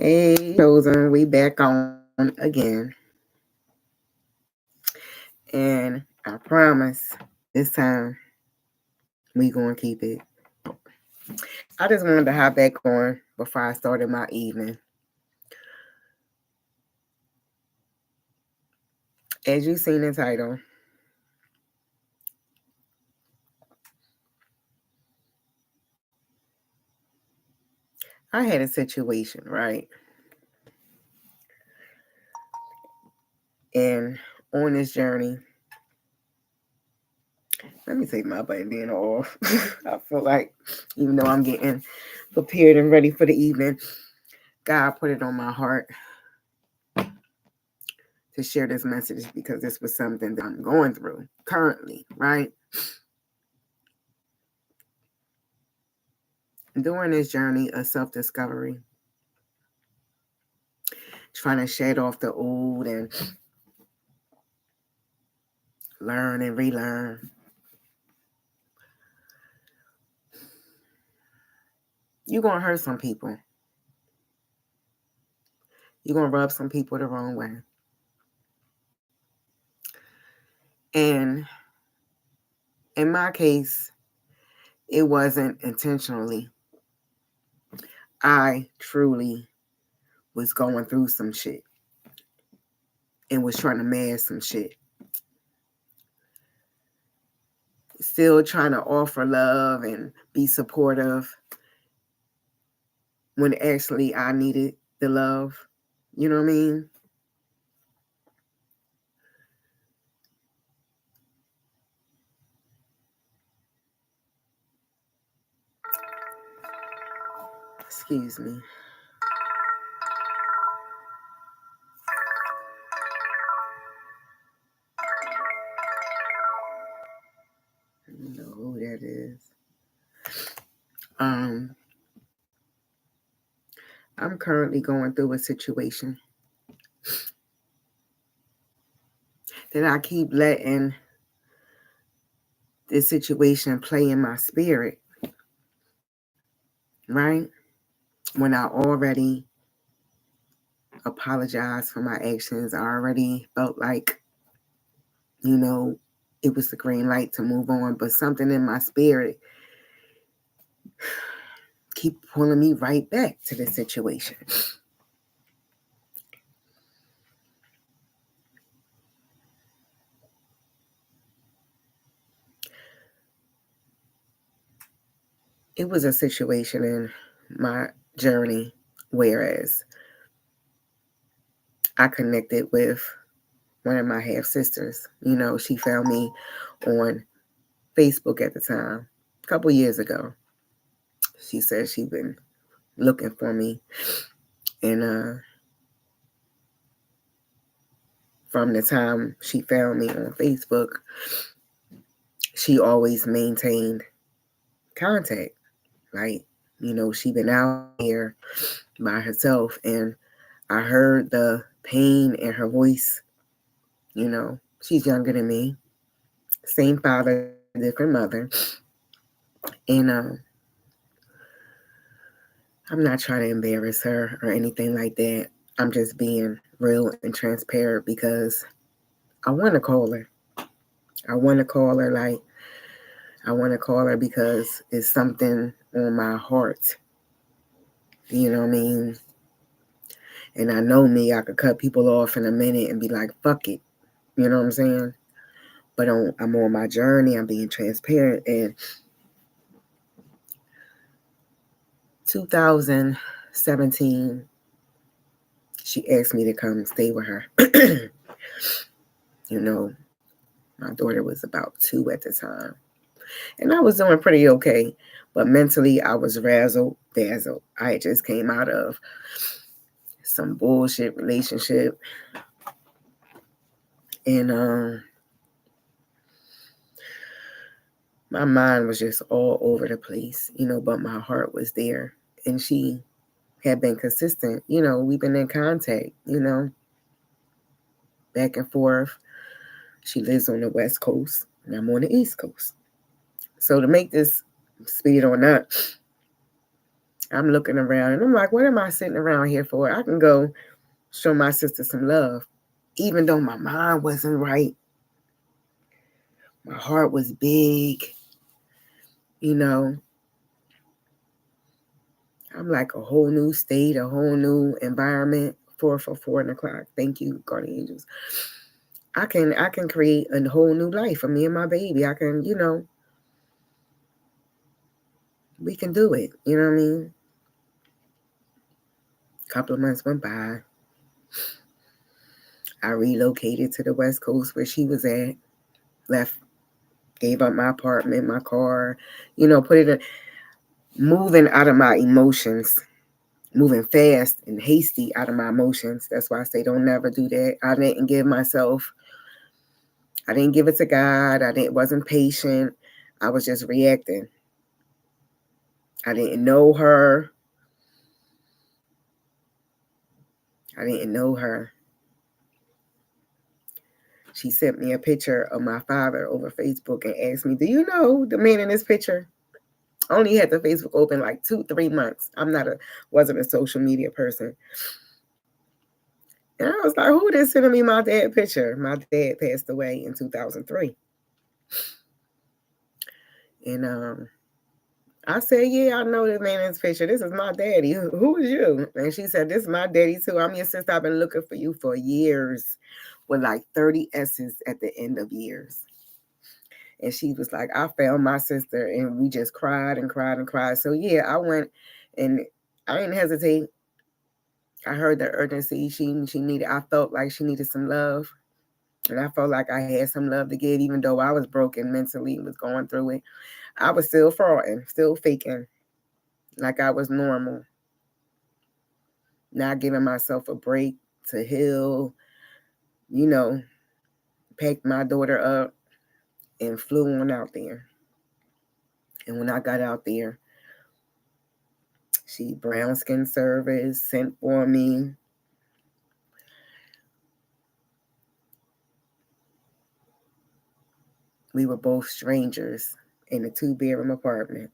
Hey, Chosen, we back on again. And I promise this time we gonna keep it. I just wanted to hop back on before I started my evening. As you seen the title, I had a situation, right? And on this journey, let me take my button off. I feel like, even though I'm getting prepared and ready for the evening, God put it on my heart to share this message because this was something that I'm going through currently, right? During this journey of self-discovery, trying to shed off the old and learn and relearn. You're going to hurt some people. You're going to rub some people the wrong way. And in my case, it wasn't intentionally. I truly was going through some shit and was trying to mask some shit. Still trying to offer love and be supportive when actually I needed the love. You know what I mean? Excuse me. You know who that is. Um, I'm currently going through a situation that I keep letting this situation play in my spirit, right? When I already apologized for my actions, I already felt like, you know, it was the green light to move on, but something in my spirit keep pulling me right back to the situation. It was a situation in my journey, whereas I connected with one of my half sisters. You know, she found me on Facebook at the time, a couple years ago. She said she'd been looking for me, and from the time she found me on Facebook, she always maintained contact. Like, you know, she been out here by herself, and I heard the pain in her voice. You know, she's younger than me, same father, different mother, and I'm not trying to embarrass her or anything like that. I'm just being real and transparent because I want to call her. I want to call her like I want to call her because it's something on my heart. You know what I mean? And I know me, I could cut people off in a minute and be like, fuck it. You know what I'm saying? But I'm on my journey. I'm being transparent. And 2017, she asked me to come stay with her. You know, my daughter was about 2 at the time. And I was doing pretty okay. But mentally, I was razzled dazzled. I just came out of some bullshit relationship. And my mind was just all over the place, you know, but my heart was there. And she had been consistent. You know, we've been in contact, you know, back and forth. She lives on the West Coast and I'm on the East Coast. So to make this speed on up, I'm looking around and I'm like, what am I sitting around here for? I can go show my sister some love. Even though my mind wasn't right, my heart was big, you know. I'm like a whole new state, a whole new environment. 4 for 4 o'clock. Thank you, guardian angels. I can create a whole new life for me and my baby. I can, we can do it. You know what I mean? A couple of months went by. I relocated to the West Coast where she was at. Left, gave up my apartment, my car. Put it in, moving out of my emotions, moving fast and hasty out of my emotions. That's why I say don't never do that. I didn't give it to God. Wasn't patient. I was just reacting. I didn't know her. She sent me a picture of my father over Facebook and asked me, do you know the man in this picture? I only had the Facebook open like 2-3 months. Wasn't a social media person. And I was like, who is sending me my dad picture? My dad passed away in 2003. And I said, yeah, I know this man in this picture. This is my daddy. Who is you? And she said, this is my daddy too. I'm your sister. I've been looking for you for years, with like 30 S's at the end of years. And she was like, I found my sister, and we just cried and cried and cried. So yeah, I went, and I didn't hesitate. I heard the urgency she needed. I felt like she needed some love. And I felt like I had some love to give, even though I was broken mentally and was going through it. I was still frauding, still faking, like I was normal. Not giving myself a break to heal, packed my daughter up and flew on out there. And when I got out there, she brown skin service sent for me. We were both strangers in a 2-bedroom apartment.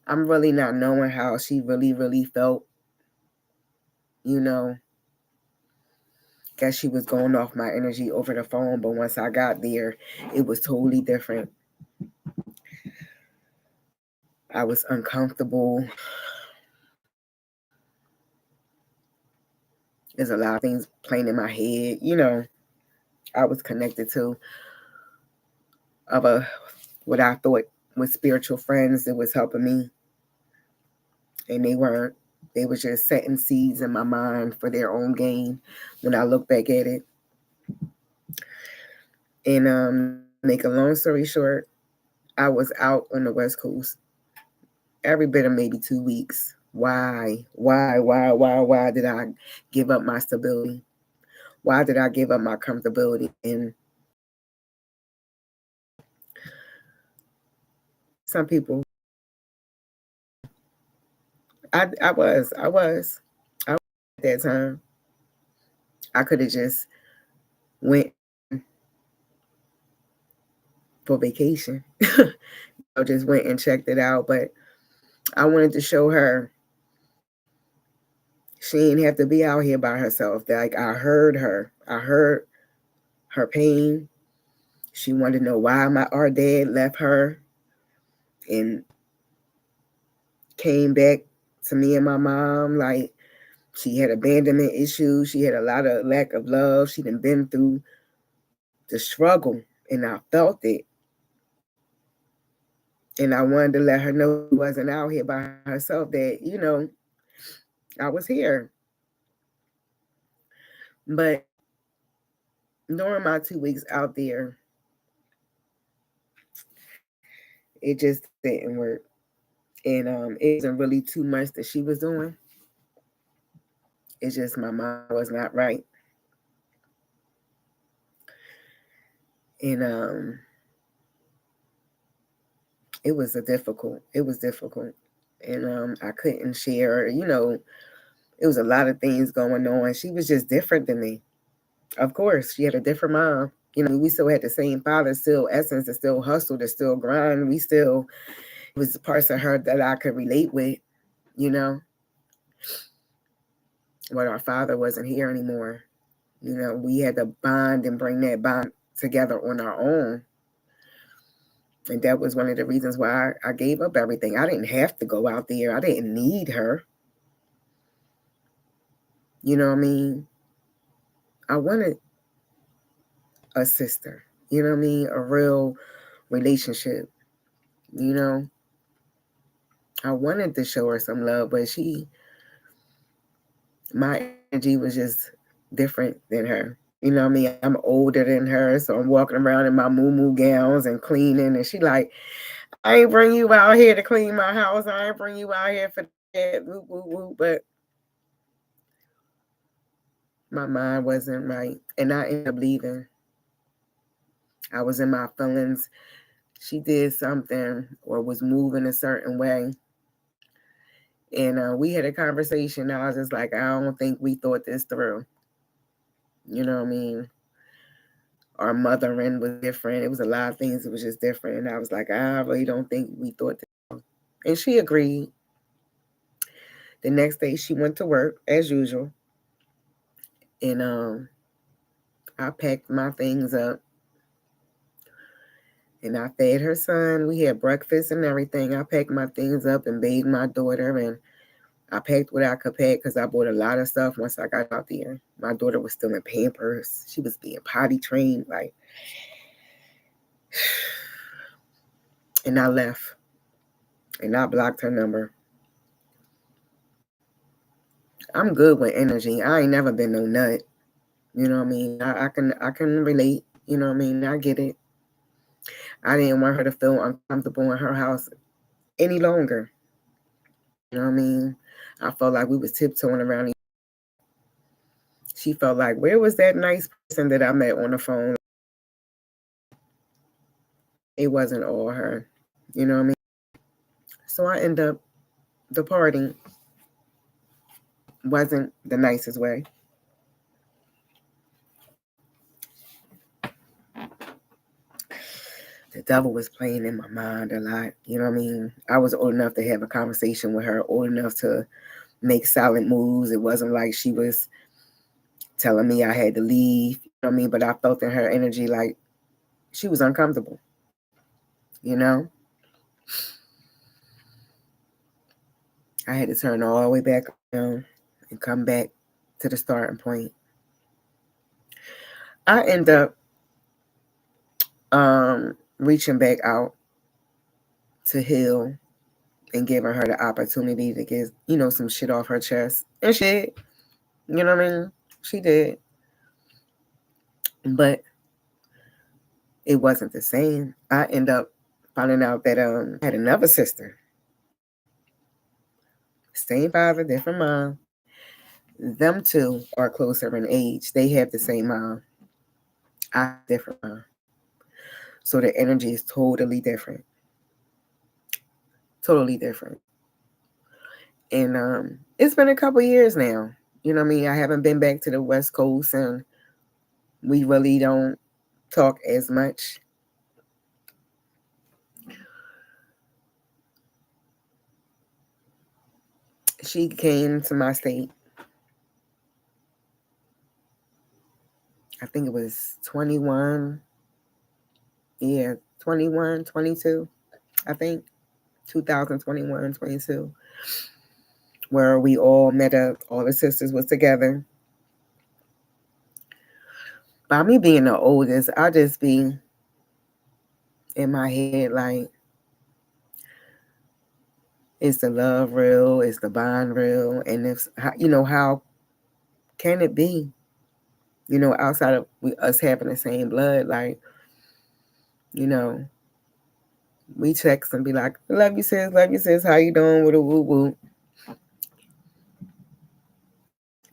I'm really not knowing how she really, really felt, Guess she was going off my energy over the phone, but once I got there, it was totally different. I was uncomfortable. There's a lot of things playing in my head, I was connected to what I thought was spiritual friends that was helping me. And they weren't. They were just setting seeds in my mind for their own gain when I look back at it. And make a long story short, I was out on the West Coast every bit of maybe 2 weeks. Why did I give up my stability? Why did I give up my comfortability? And some people, I was at that time. I could have just went for vacation. I just went and checked it out, but I wanted to show her she didn't have to be out here by herself. Like, I heard her pain. She wanted to know why our dad left her and came back to me and my mom. Like, she had abandonment issues. She had a lot of lack of love. She'd been through the struggle, and I felt it. And I wanted to let her know she wasn't out here by herself, that, I was here. But during my 2 weeks out there, it just didn't work. And it wasn't really too much that she was doing. It's just my mind was not right. And it was difficult. And I couldn't share, it was a lot of things going on. She was just different than me. Of course, she had a different mom. We still had the same father, still essence, to still hustle, to still grind. It was parts of her that I could relate with. you know. But our father wasn't here anymore. You know, we had to bond and bring that bond together on our own. And that was one of the reasons why I gave up everything. I didn't have to go out there. I didn't need her. You know what I mean? I wanted a sister. You know what I mean? A real relationship. You know? I wanted to show her some love, but my energy was just different than her. You know what I mean? I'm older than her, so I'm walking around in my moo gowns and cleaning, and she like, I ain't bring you out here to clean my house. I ain't bring you out here for that. Woo, woo, woo. But my mind wasn't right, and I ended up leaving. I was in my feelings. She did something or was moving a certain way. And we had a conversation. I was just like, I don't think we thought this through. You know what I mean? Our mothering was different. It was a lot of things that was just different. And I was like, I really don't think we thought this through. And she agreed. The next day she went to work as usual. And I packed my things up. And I fed her son. We had breakfast and everything. I packed my things up and bathed my daughter. And I packed what I could pack because I bought a lot of stuff once I got out there. My daughter was still in Pampers. She was being potty trained. And I left. And I blocked her number. I'm good with energy. I ain't never been no nut. You know what I mean? I can relate. You know what I mean? I get it. I didn't want her to feel uncomfortable in her house any longer. You know what I mean? I felt like we was tiptoeing around. She felt like, where was that nice person that I met on the phone? It wasn't all her. You know what I mean? So I end up departing. Wasn't the nicest way. The devil was playing in my mind a lot. You know what I mean? I was old enough to have a conversation with her, old enough to make silent moves. It wasn't like she was telling me I had to leave. You know what I mean? But I felt in her energy like she was uncomfortable. You know? I had to turn all the way back around and come back to the starting point. I end up reaching back out to heal and giving her the opportunity to get, some shit off her chest. And she did. You know what I mean? She did. But it wasn't the same. I end up finding out that I had another sister. Same father, different mom. Them two are closer in age. They have the same mom. I have different mom. So the energy is totally different. Totally different. And it's been a couple years now. You know what I mean? I haven't been back to the West Coast, and we really don't talk as much. She came to my state. I think it was 21. Yeah, 21, 22, I think. 2021, 22. Where we all met up. All the sisters was together. By me being the oldest, I just be in my head like, is the love real? Is the bond real? And if, how can it be? Outside of us having the same blood, like, we text and be like, love you sis, how you doing? With a woo woo. If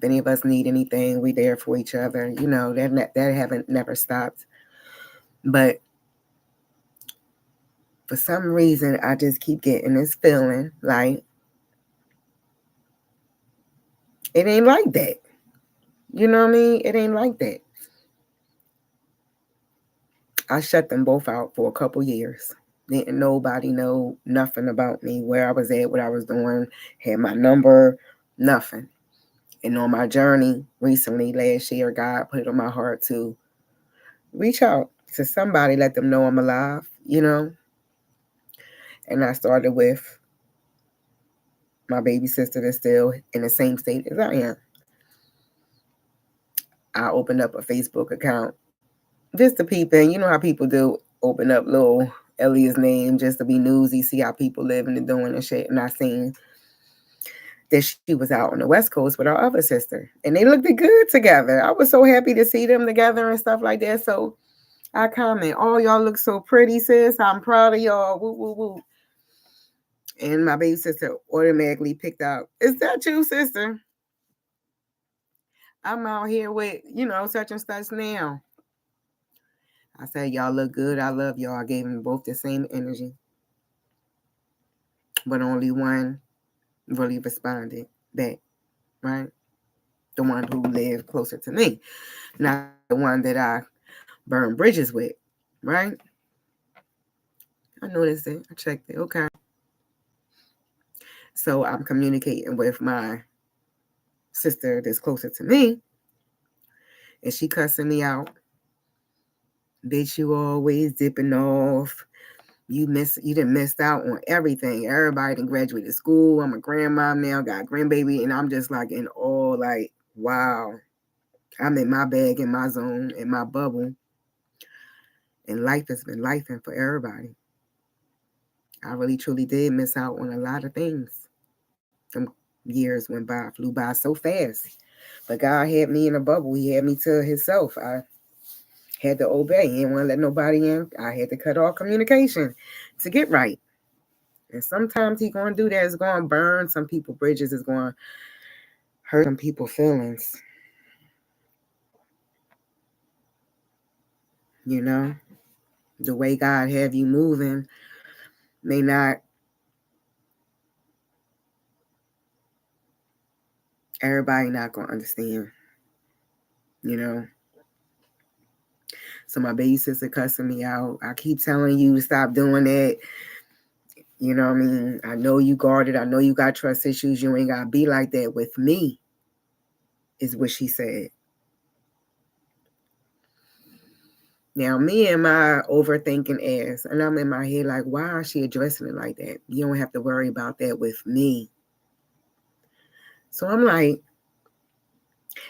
any of us need anything, we there for each other. That haven't never stopped. But for some reason, I just keep getting this feeling like it ain't like that. You know what I mean? It ain't like that. I shut them both out for a couple years. Didn't nobody know nothing about me, where I was at, what I was doing, had my number, nothing. And on my journey recently, last year, God put it on my heart to reach out to somebody, let them know I'm alive, And I started with my baby sister that's still in the same state as I am. I opened up a Facebook account just to peep in. You know how people do, open up little Elia's name just to be nosy, see how people living and doing and shit. And I seen that she was out on the West Coast with our other sister. And they looked good together. I was so happy to see them together and stuff like that. So I comment, oh, y'all look so pretty, sis. I'm proud of y'all. Woo, woo, woo. And my baby sister automatically picked out, is that you, sister? I'm out here with, such and such now. I said, y'all look good. I love y'all. I gave them both the same energy. But only one really responded back, right? The one who lived closer to me. Not the one that I burned bridges with, right? I noticed it. I checked it. Okay. So I'm communicating with my sister that's closer to me. And she cussing me out. Bitch, you always dipping off. You done missed out on everything. Everybody done graduated school. I'm a grandma now, got a grandbaby, and I'm just like in awe, like, wow. I'm in my bag, in my zone, in my bubble. And life has been lifing for everybody. I really truly did miss out on a lot of things. Some years went by, flew by so fast. But God had me in a bubble. He had me to himself. I had to obey. He didn't want to let nobody in. I had to cut off communication to get right. And sometimes he's going to do that. It's going to burn some people's bridges. It's going to hurt some people's feelings. The way God have you moving may not, everybody not going to understand, So my baby sister cussing me out. I keep telling you to stop doing that. You know what I mean? I know you guarded. I know you got trust issues. You ain't got to be like that with me, is what she said. Now, me and my overthinking ass, and I'm in my head like, why is she addressing it like that? You don't have to worry about that with me. So I'm like,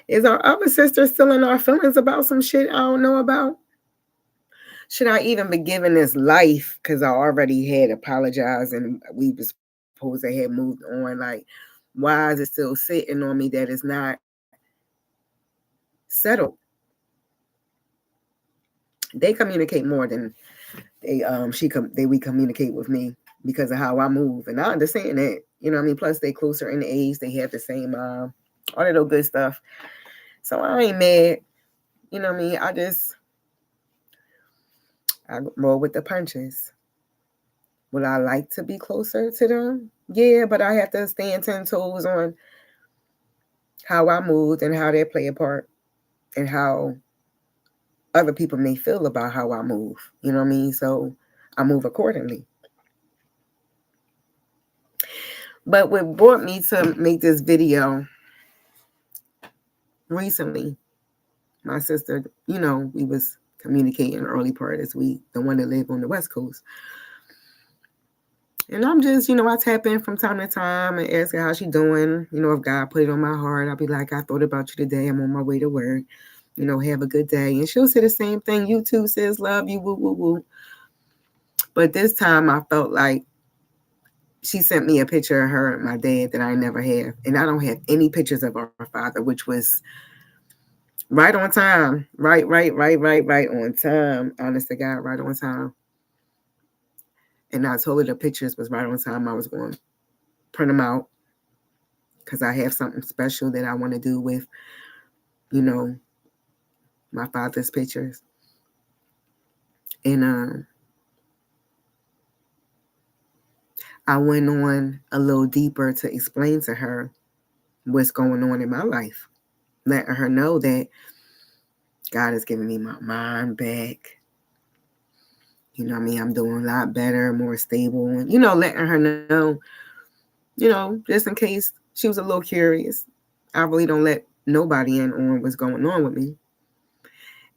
is our other sister still in our feelings about some shit I don't know about? Should I even be given this life? Because I already had apologized and we was supposed to have moved on. Like, why is it still sitting on me that it's not settled? They communicate more than we communicate with me because of how I move, and I understand that. You know what I mean? Plus, they closer in age. They have the same all that little good stuff. So I ain't mad. You know what I mean? I roll with the punches. Would I like to be closer to them? Yeah, but I have to stand 10 toes on how I moved and how they play a part and how other people may feel about how I move. You know what I mean? So I move accordingly. But what brought me to make this video recently, my sister, we was communicating early part of this week, the one that lived on the West Coast. And I'm just, I tap in from time to time and ask her how she doing. If God put it on my heart, I'll be like, I thought about you today. I'm on my way to work. Have a good day. And she'll say the same thing. You too, sis. Love you. Woo, woo, woo. But this time I felt like she sent me a picture of her and my dad that I never have. And I don't have any pictures of our father, which was right on time. Right on time. Honest to God, right on time. And I told her the pictures was right on time. I was going to print them out because I have something special that I want to do with, my father's pictures. And I went on a little deeper to explain to her what's going on in my life, letting her know that God is giving me my mind back. You know what I mean? I'm doing a lot better, more stable, and, letting her know, just in case she was a little curious. I really don't let nobody in on what's going on with me.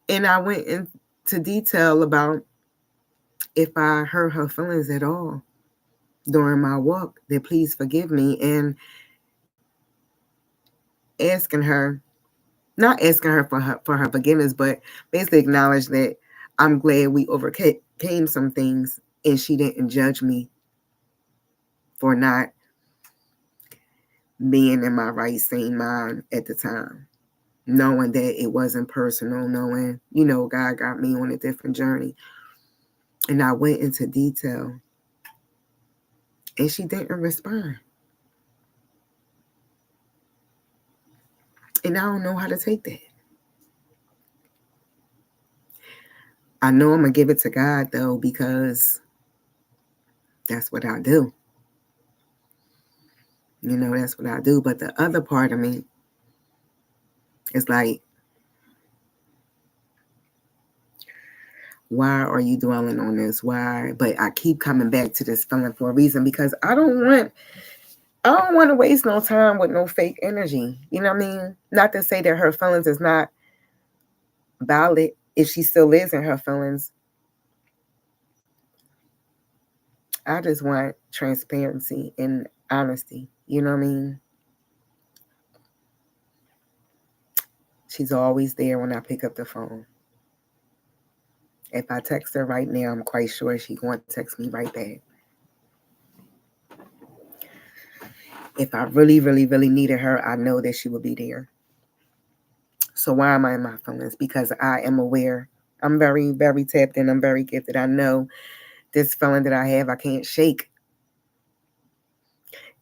And I went into detail about if I hurt her feelings at all during my walk, then please forgive me. And asking her, not asking her for her forgiveness, but basically acknowledge that I'm glad we overcame some things and she didn't judge me for not being in my right sane mind at the time, knowing that it wasn't personal, knowing, God got me on a different journey. And I went into detail and she didn't respond. And I don't know how to take that. I know I'm going to give it to God, though, because that's what I do. That's what I do. But the other part of me is like, why are you dwelling on this? Why? But I keep coming back to this feeling for a reason, because I don't want to waste no time with no fake energy. You know what I mean? Not to say that her feelings is not valid if she still is in her feelings. I just want transparency and honesty. You know what I mean? She's always there when I pick up the phone. If I text her right now, I'm quite sure she's going to text me right back. If I really, really, really needed her, I know that she would be there. So why am I in my feelings? Because I am aware. I'm very, very tapped in. I'm very gifted. I know this feeling that I have, I can't shake.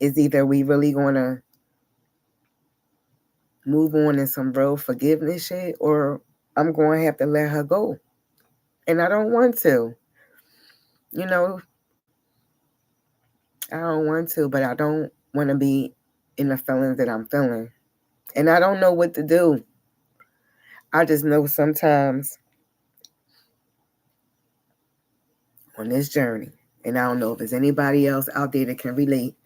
Is either we really going to move on in some real forgiveness shit, or I'm going to have to let her go. And I don't want to. I don't want to, but I don't want to be in the feelings that I'm feeling. And I don't know what to do. I just know sometimes on this journey, and I don't know if there's anybody else out there that can relate,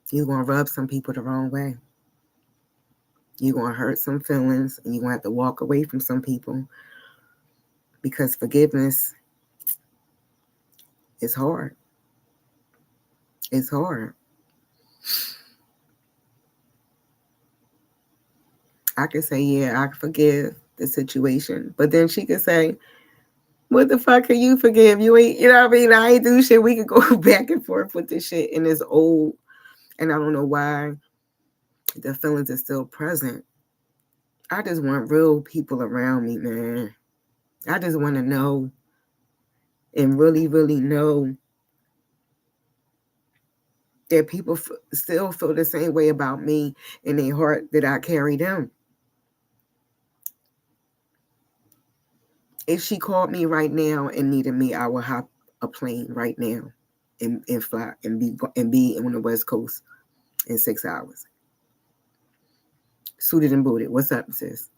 you're going to rub some people the wrong way. You're going to hurt some feelings, and you're going to have to walk away from some people, because forgiveness is hard. It's hard. I could say, yeah, I forgive the situation. But then she could say, what the fuck can you forgive? You ain't, you know what I mean? I ain't do shit. We could go back and forth with this shit, and it's old. And I don't know why the feelings are still present. I just want real people around me, man. I just want to know and really, really know that people still feel the same way about me in their heart that I carry them. If she called me right now and needed me, I would hop a plane right now and fly and be on the West Coast in 6 hours. Suited and booted. What's up, sis?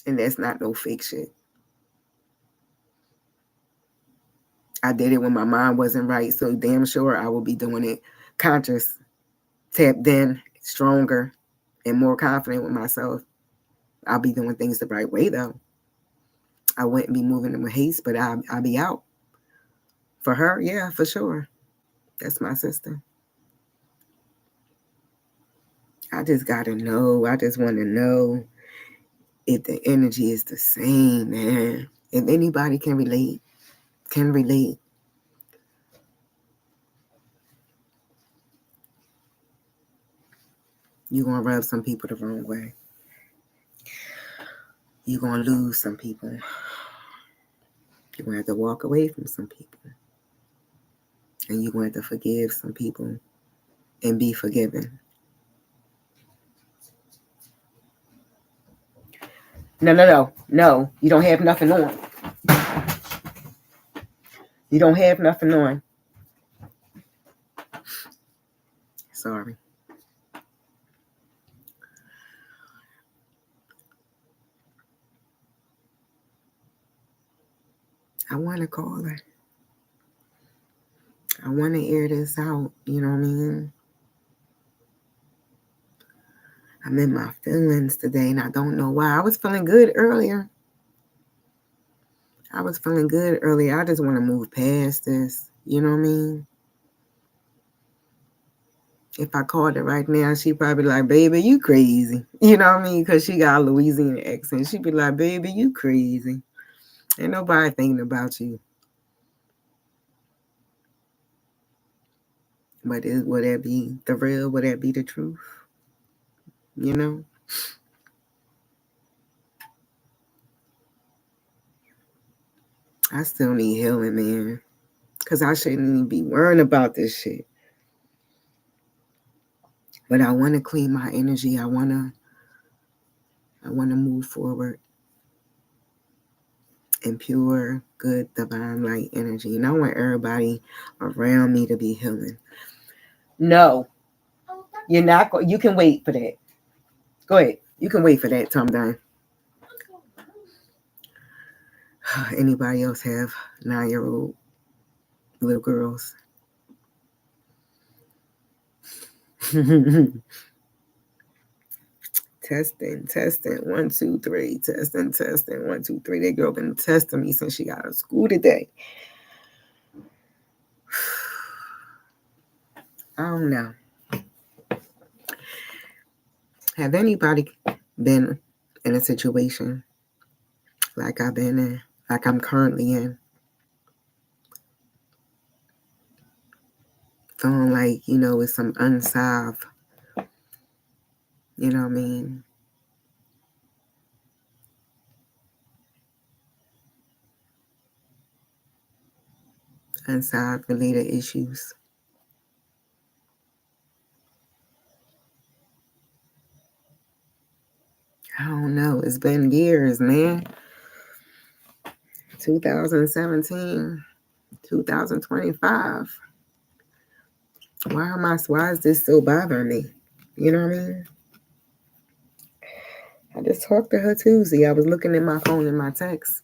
And that's not no fake shit. I did it when my mind wasn't right, so damn sure I will be doing it conscious, tapped in, stronger, and more confident with myself. I'll be doing things the right way, though. I wouldn't be moving in with haste, but I'll be out. For her, yeah, for sure. That's my sister. I just got to know. I just want to know if the energy is the same, man. If anybody can relate. You're going to rub some people the wrong way. You're going to lose some people. You're going to have to walk away from some people. And you're going to have to forgive some people and be forgiven. No. You don't have nothing on. You don't have nothing on. Sorry. I want to call her. I want to air this out. You know what I mean? I'm in my feelings today, and I don't know why. I was feeling good earlier. I just want to move past this. You know what I mean? If I called her right now, she'd probably be like, baby, you crazy. You know what I mean? Because she got a Louisiana accent. She'd be like, baby, you crazy. Ain't nobody thinking about you. But would that be the real? Would that be the truth? You know? I still need healing, man. Because I shouldn't even be worrying about this shit. But I want to clean my energy. I want to move forward in pure, good, divine light energy. And I want everybody around me to be healing. No, you're not. You can wait for that. Go ahead. You can wait for that till I'm done. Anybody else have 9-year-old little girls? Testing. 1, 2, 3. Testing. 1, 2, 3. That girl been testing me since she got out of school today. I don't know. Have anybody been in a situation like I've been in, like I'm currently in? Feeling like, it's some unsolved, you know what I mean? Unsolved related issues. I don't know. It's been years, man. 2017, 2025. Why is this still bothering me? You know what I mean? I just talked to her Tuesday. I was looking at my phone and my text.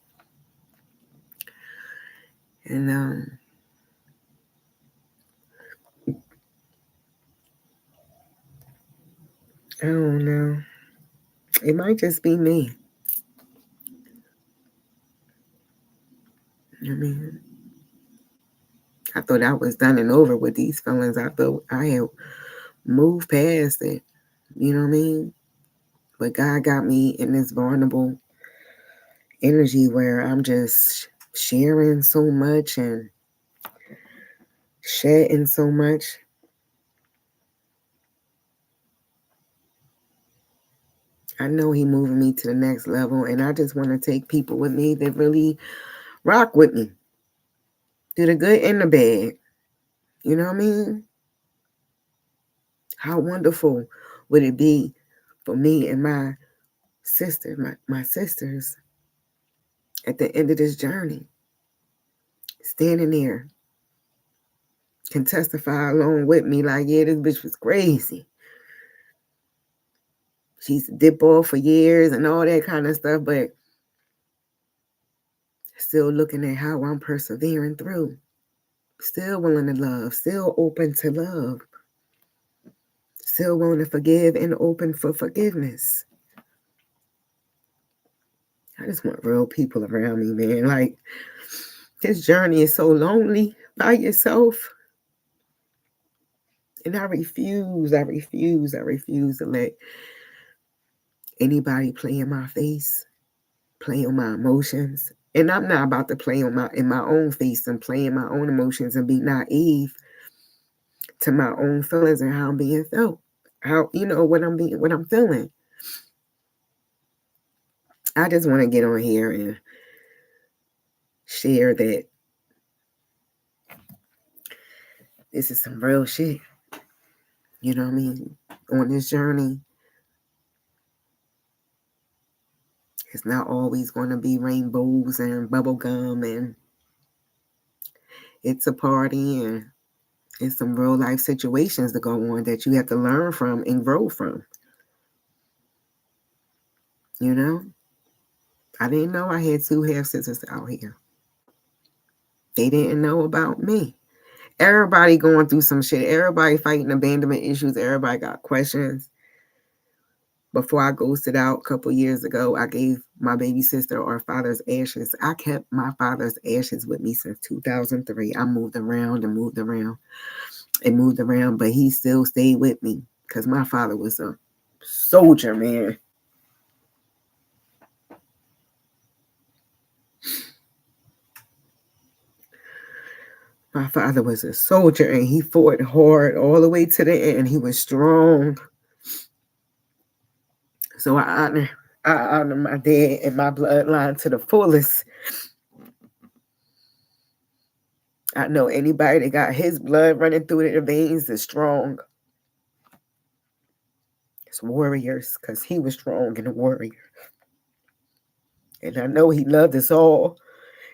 And I don't know. It might just be me. I mean, I thought I was done and over with these feelings. I thought I had moved past it. You know what I mean? But God got me in this vulnerable energy where I'm just sharing so much and shedding so much. I know He moving me to the next level, and I just want to take people with me that really rock with me. Do the good and the bad. You know what I mean? How wonderful would it be for me and my sister, my sisters, at the end of this journey, standing there, can testify along with me like, yeah, this bitch was crazy. She used to dip off for years and all that kind of stuff, but still looking at how I'm persevering through. Still willing to love, still open to love, still willing to forgive and open for forgiveness. I just want real people around me, man. Like, this journey is so lonely by yourself. And I refuse to let anybody play in my face, play on my emotions. And I'm not about to play in my own face and play in my own emotions and be naive to my own feelings and how I'm being felt. How, what I'm feeling. I just want to get on here and share that this is some real shit. You know what I mean? On this journey, it's not always going to be rainbows and bubble gum, and it's a party, and it's some real life situations to go on that you have to learn from and grow from. You know? I didn't know I had 2 half sisters out here. They didn't know about me. Everybody going through some shit. Everybody fighting abandonment issues. Everybody got questions. Before I ghosted out a couple years ago, I gave my baby sister our father's ashes. I kept my father's ashes with me since 2003. I moved around and moved around and moved around, but he still stayed with me because my father was a soldier, man. My father was a soldier and he fought hard all the way to the end. He was strong. So I honor my dad and my bloodline to the fullest. I know anybody that got his blood running through their veins is strong. It's warriors, because he was strong and a warrior. And I know he loved us all.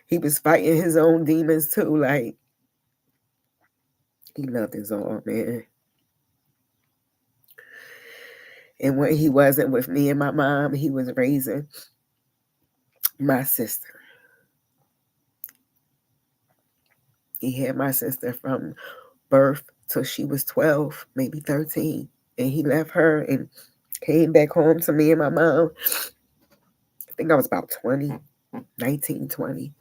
He was fighting his own demons too. Like, he loved us all, man. And when he wasn't with me and my mom, he was raising my sister. He had my sister from birth till she was 12, maybe 13. And he left her and came back home to me and my mom. I think I was about 20, 19, 20.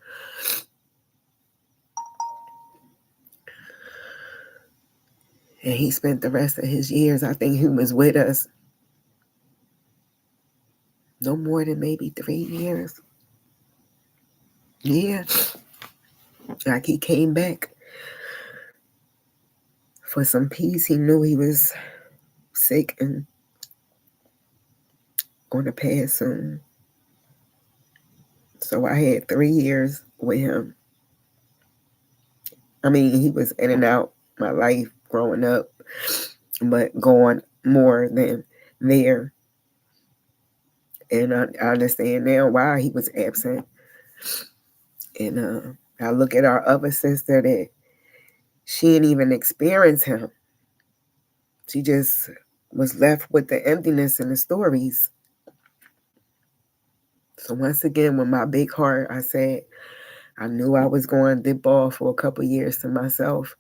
And he spent the rest of his years, I think he was with us no more than maybe 3 years. Yeah. Like, he came back for some peace. He knew he was sick and going to pass soon. So I had 3 years with him. I mean, he was in and out my life growing up, but gone more than there. And I understand now why he was absent. And I look at our other sister that she didn't even experience him. She just was left with the emptiness and the stories. So once again, with my big heart, I said, I knew I was going to dip off for a couple years to myself.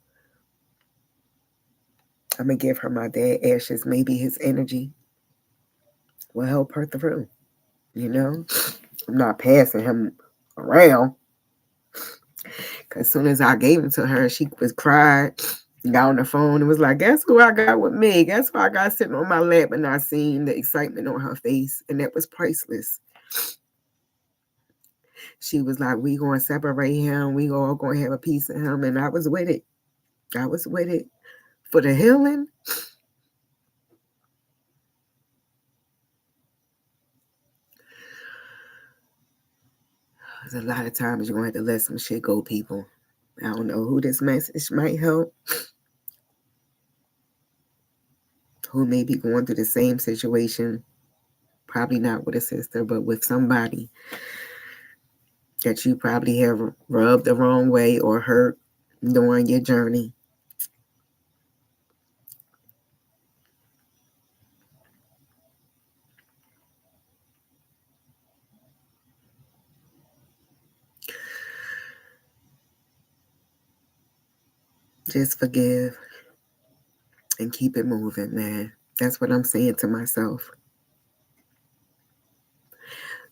I'm going to give her my dad ashes. Maybe his energy will help her through. You know? I'm not passing him around. Because as soon as I gave him to her, she was cried, got on the phone and was like, guess who I got with me? Guess who I got sitting on my lap? And I seen the excitement on her face. And that was priceless. She was like, we going to separate him. We all going to have a piece of him. And I was with it. I was with it. For the healing, there's a lot of times you're going to have to let some shit go, people. I don't know who this message might help. Who may be going through the same situation. Probably not with a sister, but with somebody that you probably have rubbed the wrong way or hurt during your journey. Just forgive and keep it moving, man. That's what I'm saying to myself.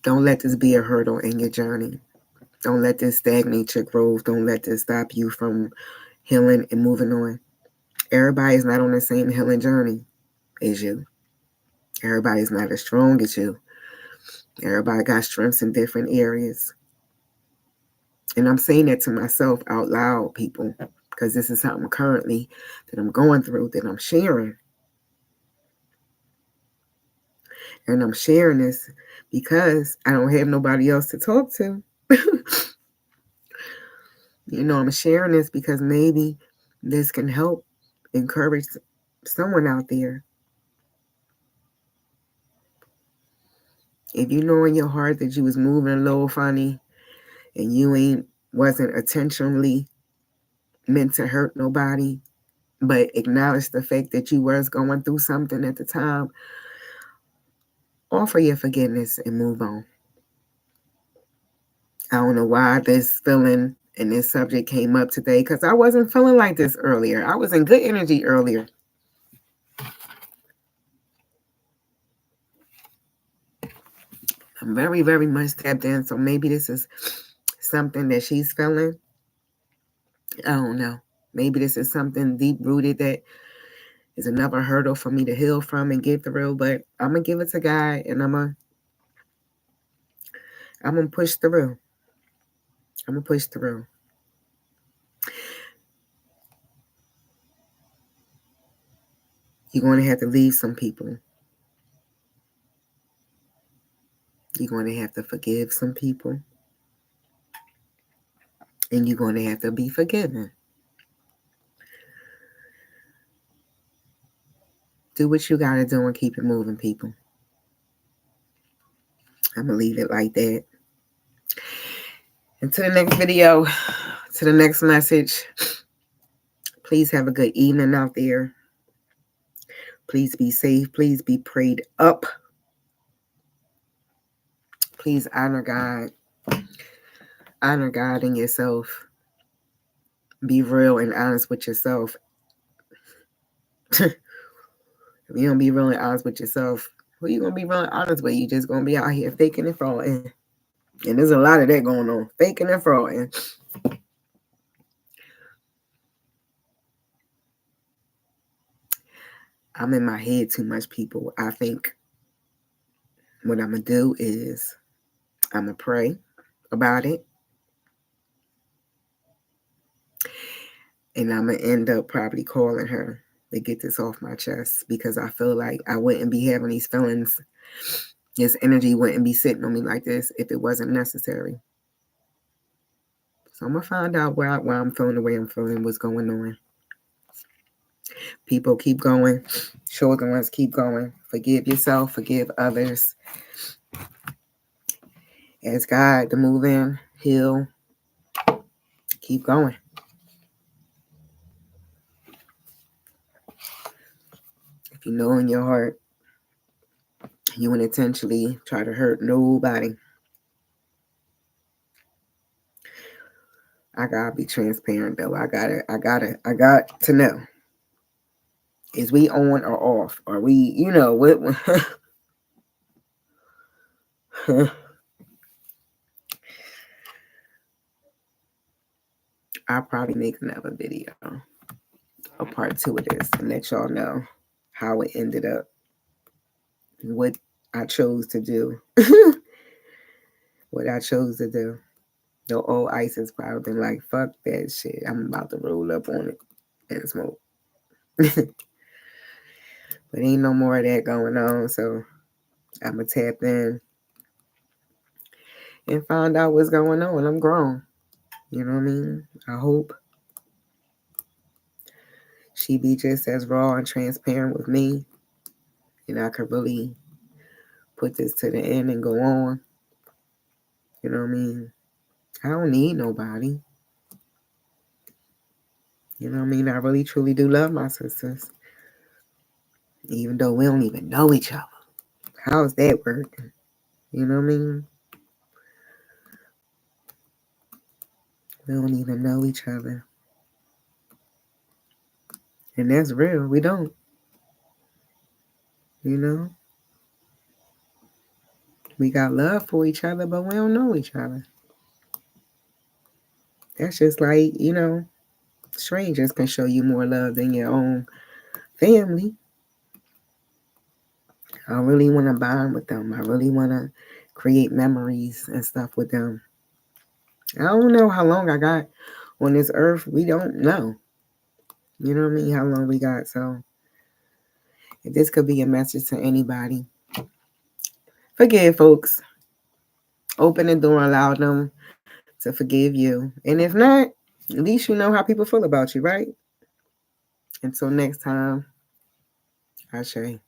Don't let this be a hurdle in your journey. Don't let this stagnate your growth. Don't let this stop you from healing and moving on. Everybody's not on the same healing journey as you. Everybody's not as strong as you. Everybody got strengths in different areas. And I'm saying that to myself out loud, people, because this is something currently that I'm going through, that I'm sharing. And I'm sharing this because I don't have nobody else to talk to. You know, I'm sharing this because maybe this can help encourage someone out there. If you know in your heart that you was moving a little funny and you wasn't intentionally meant to hurt nobody, but acknowledge the fact that you was going through something at the time, offer your forgiveness and move on. I don't know why this feeling And this subject came up today because I wasn't feeling like this earlier. I was in good energy earlier. I'm very, very much tapped in. So maybe this is something that she's feeling. I don't know. Maybe this is something deep rooted that is another hurdle for me to heal from and get through. But I'm gonna give it to God, and I'm gonna push through. I'm gonna push through. You're going to have to leave some people. You're going to have to forgive some people. And you're going to have to be forgiven. Do what you got to do and keep it moving, people. I'm going to leave it like that. And to the next video, to the next message, please have a good evening out there. Please be safe. Please be prayed up. Please honor God. Honor God in yourself. Be real and honest with yourself. If you don't be real and honest with yourself, who you going to be real and honest with? You just going to be out here faking and frauding. And there's a lot of that going on. Faking and frauding. I'm in my head too much, people. I think what I'm going to do is I'm going to pray about it. And I'm going to end up probably calling her to get this off my chest, because I feel like I wouldn't be having these feelings. This energy wouldn't be sitting on me like this if it wasn't necessary. So I'm going to find out why I'm feeling the way I'm feeling, what's going on. People, keep going. Children ones, keep going. Forgive yourself. Forgive others. Ask God to move in, heal. Keep going. If you know in your heart you wouldn't intentionally try to hurt nobody, I gotta be transparent though. I got to know. Is we on or off? Are we, what? I'll probably make another video, a part 2 of this, and let y'all know how it ended up, what I chose to do. What I chose to do. The old ISIS probably been like, fuck that shit. I'm about to roll up on it and smoke. But ain't no more of that going on, so I'm going to tap in and find out what's going on. I'm grown. You know what I mean? I hope she be just as raw and transparent with me, and I could really put this to the end and go on. You know what I mean? I don't need nobody. You know what I mean? I really truly do love my sisters, even though we don't even know each other. How's that working? You know what I mean? We don't even know each other. And that's real. We don't. You know? We got love for each other, but we don't know each other. That's just like, strangers can show you more love than your own family. I really want to bond with them. I really want to create memories and stuff with them. I don't know how long I got on this earth. We don't know. You know what I mean? How long we got. So if this could be a message to anybody, forgive folks. Open the door, allow them to forgive you. And if not, at least you know how people feel about you, right? Until next time, Ashe.